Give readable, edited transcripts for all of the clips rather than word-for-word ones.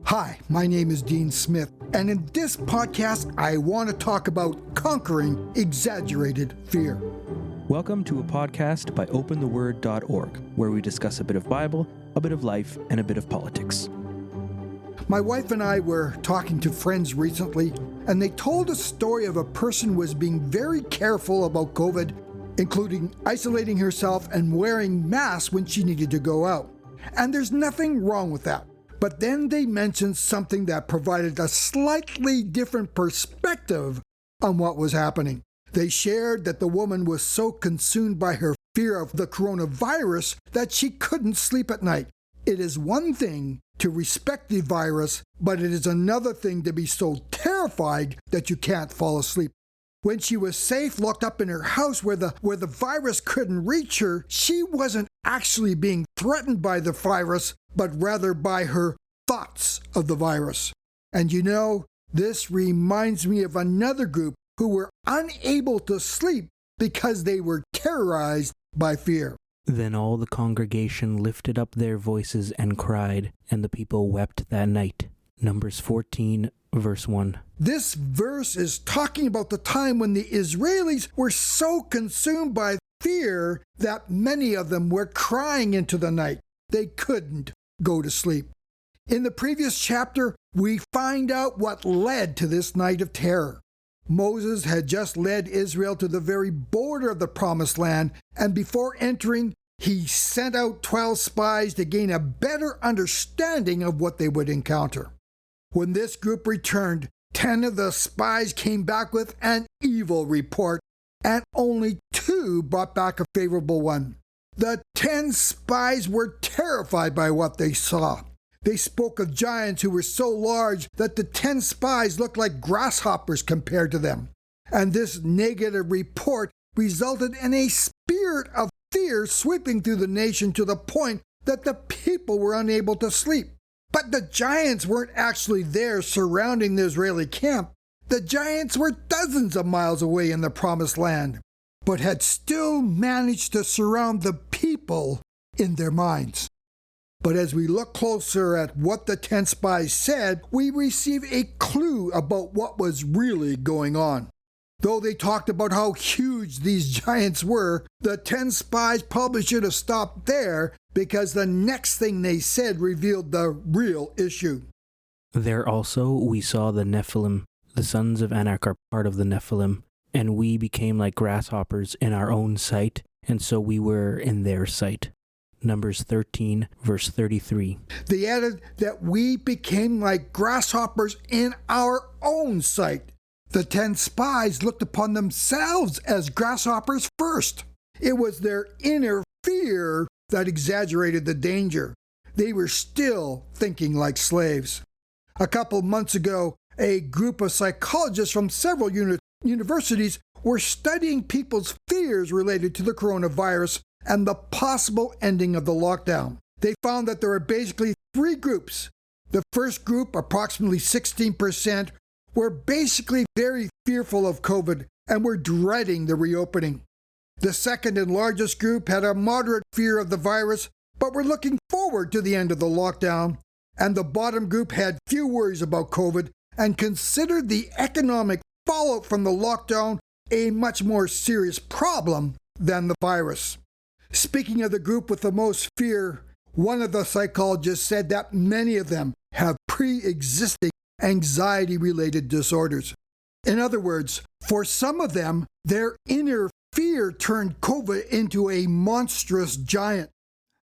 Hi, my name is Dean Smith, and in this podcast, I want to talk about conquering exaggerated fear. Welcome to a podcast by opentheword.org, where we discuss a bit of Bible, a bit of life, and a bit of politics. My wife and I were talking to friends recently, and they told a story of a person who was being very careful about COVID, including isolating herself and wearing masks when she needed to go out. And there's nothing wrong with that. But then they mentioned something that provided a slightly different perspective on what was happening. They shared that the woman was so consumed by her fear of the coronavirus that she couldn't sleep at night. It is one thing to respect the virus, but it is another thing to be so terrified that you can't fall asleep. When she was safe, locked up in her house where the virus couldn't reach her, she wasn't actually being threatened by the virus, but rather by her thoughts of the virus. And you know, this reminds me of another group who were unable to sleep because they were terrorized by fear. Then all the congregation lifted up their voices and cried, and the people wept that night. Numbers 14, verse 1. This verse is talking about the time when the Israelis were so consumed by fear that many of them were crying into the night. They couldn't go to sleep. In the previous chapter, we find out what led to this night of terror. Moses had just led Israel to the very border of the Promised Land, and before entering, he sent out 12 spies to gain a better understanding of what they would encounter. When this group returned, 10 of the spies came back with an evil report, and only 2 brought back a favorable one. The 10 spies were terrified by what they saw. They spoke of giants who were so large that the 10 spies looked like grasshoppers compared to them. And this negative report resulted in a spirit of fear sweeping through the nation to the point that the people were unable to sleep. But the giants weren't actually there surrounding the Israeli camp. The giants were dozens of miles away in the Promised Land, but had still managed to surround the people in their minds. But as we look closer at what the 10 spies said, we receive a clue about what was really going on. Though they talked about how huge these giants were, the 10 spies probably should have stopped there because the next thing they said revealed the real issue. There also we saw the Nephilim. The sons of Anak are part of the Nephilim, and we became like grasshoppers in our own sight, and so we were in their sight. Numbers 13, verse 33. They added that we became like grasshoppers in our own sight. The 10 spies looked upon themselves as grasshoppers first. It was their inner fear that exaggerated the danger. They were still thinking like slaves. A couple months ago, a group of psychologists from several universities were studying people's fears related to the coronavirus and the possible ending of the lockdown. They found that there are basically 3 groups. The first group, approximately 16%, were basically very fearful of COVID and were dreading the reopening. The second and largest group had a moderate fear of the virus, but were looking forward to the end of the lockdown. And the bottom group had few worries about COVID and considered the economic fallout from the lockdown a much more serious problem than the virus. Speaking of the group with the most fear, one of the psychologists said that many of them have pre-existing anxiety-related disorders. In other words, for some of them, their inner fear turned COVID into a monstrous giant.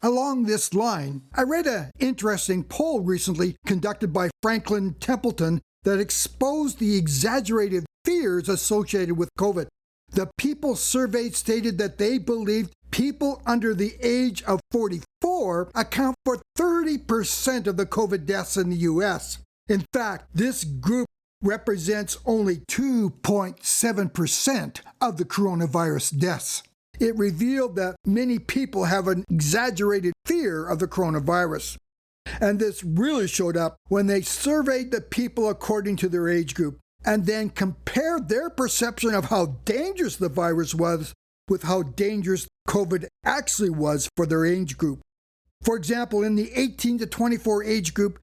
Along this line, I read an interesting poll recently conducted by Franklin Templeton that exposed the exaggerated fears associated with COVID. The people surveyed stated that they believed people under the age of 44 account for 30% of the COVID deaths in the U.S. In fact, this group represents only 2.7% of the coronavirus deaths. It revealed that many people have an exaggerated fear of the coronavirus. And this really showed up when they surveyed the people according to their age group and then compared their perception of how dangerous the virus was with how dangerous COVID actually was for their age group. For example, in the 18 to 24 age group,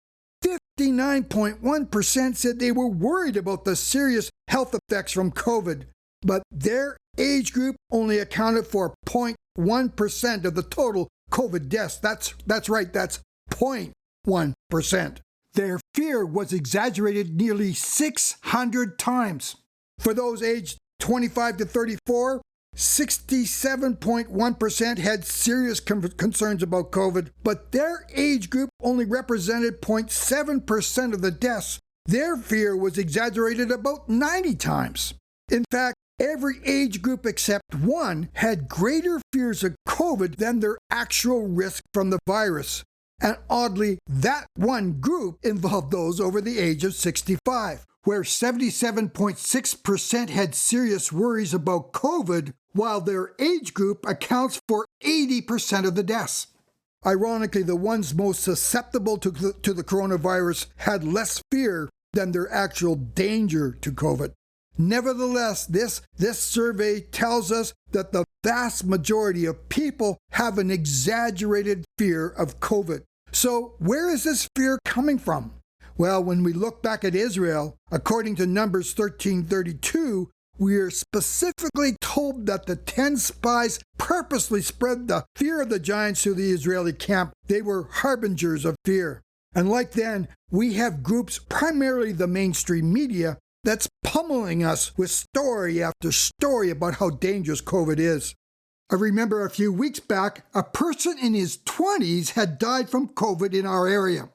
59.1% said they were worried about the serious health effects from COVID, but their age group only accounted for 0.1% of the total COVID deaths. That's right, that's 0.1%. Their fear was exaggerated nearly 600 times. For those aged 25 to 34, 67.1% had serious concerns about COVID, but their age group only represented 0.7% of the deaths. Their fear was exaggerated about 90 times. In fact, every age group except one had greater fears of COVID than their actual risk from the virus. And oddly, that one group involved those over the age of 65, where 77.6% had serious worries about COVID, while their age group accounts for 80% of the deaths. Ironically, the ones most susceptible to the coronavirus had less fear than their actual danger to COVID. Nevertheless, this survey tells us that the vast majority of people have an exaggerated fear of COVID. So where is this fear coming from? Well, when we look back at Israel, according to Numbers 13:32, we are specifically told that the 10 spies purposely spread the fear of the giants through the Israeli camp. They were harbingers of fear. And like then, we have groups, primarily the mainstream media, that's pummeling us with story after story about how dangerous COVID is. I remember a few weeks back, a person in his 20s had died from COVID in our area.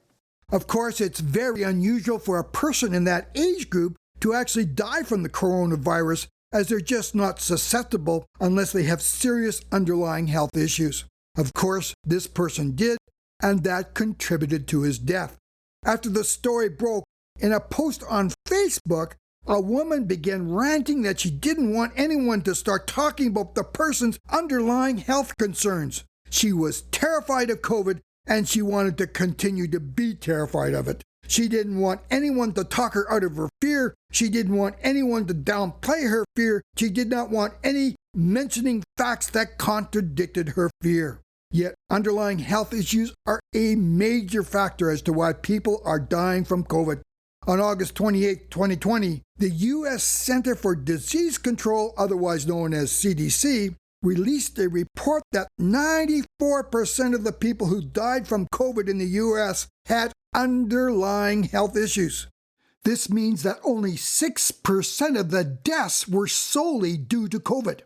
Of course, it's very unusual for a person in that age group to actually die from the coronavirus, as they're just not susceptible unless they have serious underlying health issues. Of course, this person did, and that contributed to his death. After the story broke, in a post on Facebook, a woman began ranting that she didn't want anyone to start talking about the person's underlying health concerns. She was terrified of COVID, and she wanted to continue to be terrified of it. She didn't want anyone to talk her out of her fear. She didn't want anyone to downplay her fear. She did not want any mentioning facts that contradicted her fear. Yet underlying health issues are a major factor as to why people are dying from COVID. On August 28, 2020, the U.S. Center for Disease Control, otherwise known as CDC, released a report that 94% of the people who died from COVID in the U.S. had underlying health issues. This means that only 6% of the deaths were solely due to COVID.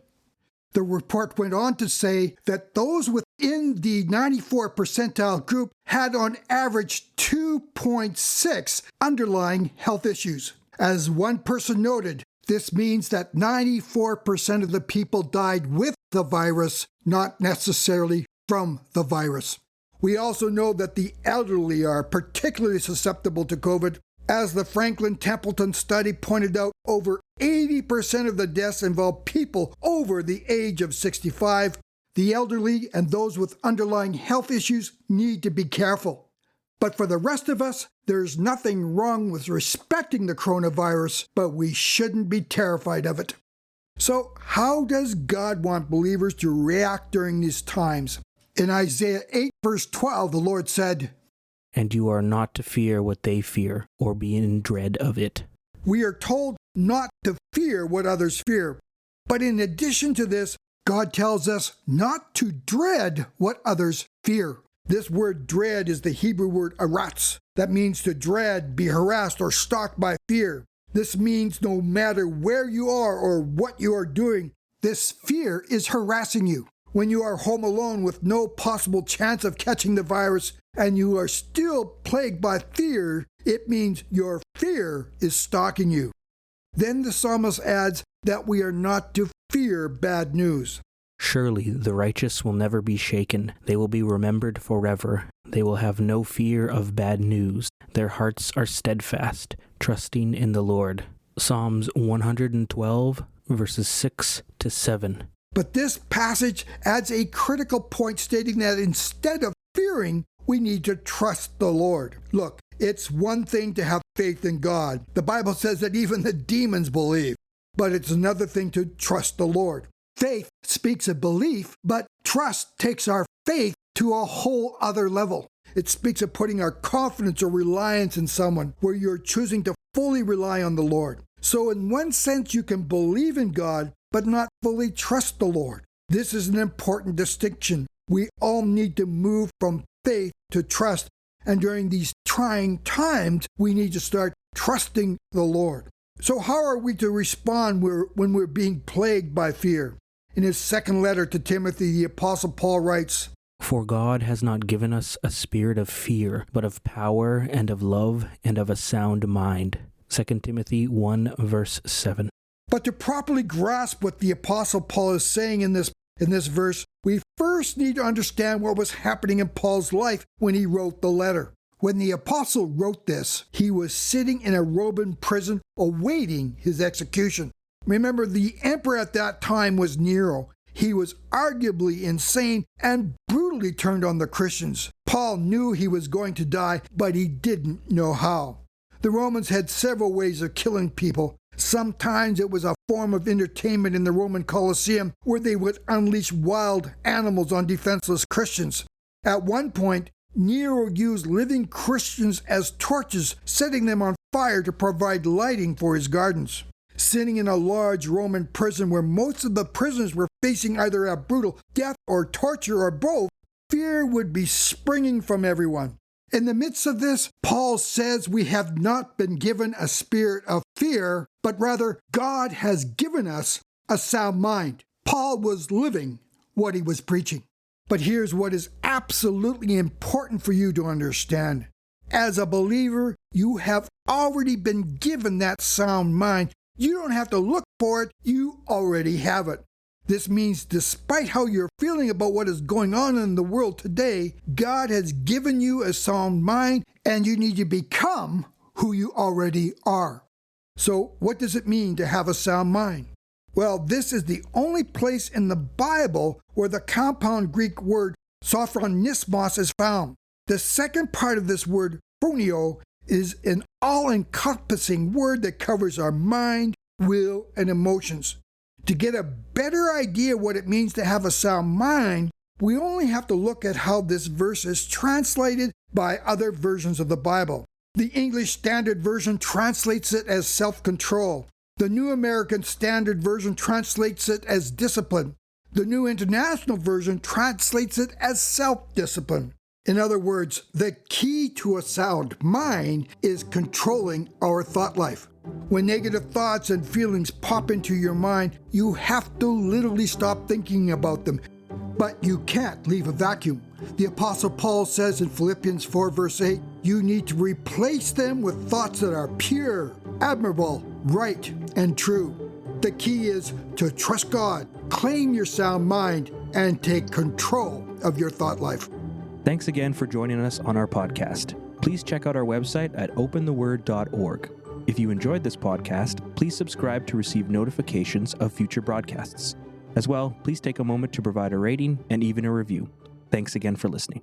The report went on to say that those within the 94 percentile group had on average 2.6 underlying health issues. As one person noted, this means that 94% of the people died with the virus, not necessarily from the virus. We also know that the elderly are particularly susceptible to COVID. As the Franklin Templeton study pointed out, over 80% of the deaths involve people over the age of 65. The elderly and those with underlying health issues need to be careful. But for the rest of us, there's nothing wrong with respecting the coronavirus, but we shouldn't be terrified of it. So how does God want believers to react during these times? In Isaiah 8, verse 12, the Lord said, "And you are not to fear what they fear, or be in dread of it." We are told not to fear what others fear. But in addition to this, God tells us not to dread what others fear. This word dread is the Hebrew word aratz. That means to dread, be harassed, or stalked by fear. This means no matter where you are or what you are doing, this fear is harassing you. When you are home alone with no possible chance of catching the virus and you are still plagued by fear, it means your fear is stalking you. Then the psalmist adds that we are not to fear bad news. Surely the righteous will never be shaken. They will be remembered forever. They will have no fear of bad news. Their hearts are steadfast, trusting in the Lord. Psalms 112, verses 6 to 7. But this passage adds a critical point stating that instead of fearing, we need to trust the Lord. Look, it's one thing to have faith in God. The Bible says that even the demons believe. But it's another thing to trust the Lord. Faith speaks of belief, but trust takes our faith to a whole other level. It speaks of putting our confidence or reliance in someone, where you're choosing to fully rely on the Lord. So in one sense, you can believe in God, but not fully trust the Lord. This is an important distinction. We all need to move from faith to trust, and during these trying times, we need to start trusting the Lord. So how are we to respond when we're being plagued by fear? In his second letter to Timothy, the Apostle Paul writes, "For God has not given us a spirit of fear, but of power and of love and of a sound mind." 2 Timothy 1 verse 7. But to properly grasp what the Apostle Paul is saying in this verse, we first need to understand what was happening in Paul's life when he wrote the letter. When the apostle wrote this, he was sitting in a Roman prison awaiting his execution. Remember, the emperor at that time was Nero. He was arguably insane and brutally turned on the Christians. Paul knew he was going to die, but he didn't know how. The Romans had several ways of killing people. Sometimes it was a form of entertainment in the Roman Colosseum, where they would unleash wild animals on defenseless Christians. At one point, Nero used living Christians as torches, setting them on fire to provide lighting for his gardens. Sitting in a large Roman prison where most of the prisoners were facing either a brutal death or torture or both, fear would be springing from everyone. In the midst of this, Paul says we have not been given a spirit of fear, but rather God has given us a sound mind. Paul was living what he was preaching. But here's what is absolutely important for you to understand. As a believer, you have already been given that sound mind. You don't have to look for it, you already have it. This means despite how you're feeling about what is going on in the world today, God has given you a sound mind, and you need to become who you already are. So what does it mean to have a sound mind? Well, this is the only place in the Bible where the compound Greek word sophronismos is found. The second part of this word, phroneo, is an all-encompassing word that covers our mind, will, and emotions. To get a better idea what it means to have a sound mind, we only have to look at how this verse is translated by other versions of the Bible. The English Standard Version translates it as self-control. The New American Standard Version translates it as discipline. The New International Version translates it as self-discipline. In other words, the key to a sound mind is controlling our thought life. When negative thoughts and feelings pop into your mind, you have to literally stop thinking about them. But you can't leave a vacuum. The Apostle Paul says in Philippians 4 verse 8, you need to replace them with thoughts that are pure, admirable, right, and true. The key is to trust God, claim your sound mind, and take control of your thought life. Thanks again for joining us on our podcast. Please check out our website at opentheword.org. If you enjoyed this podcast, please subscribe to receive notifications of future broadcasts. As well, please take a moment to provide a rating and even a review. Thanks again for listening.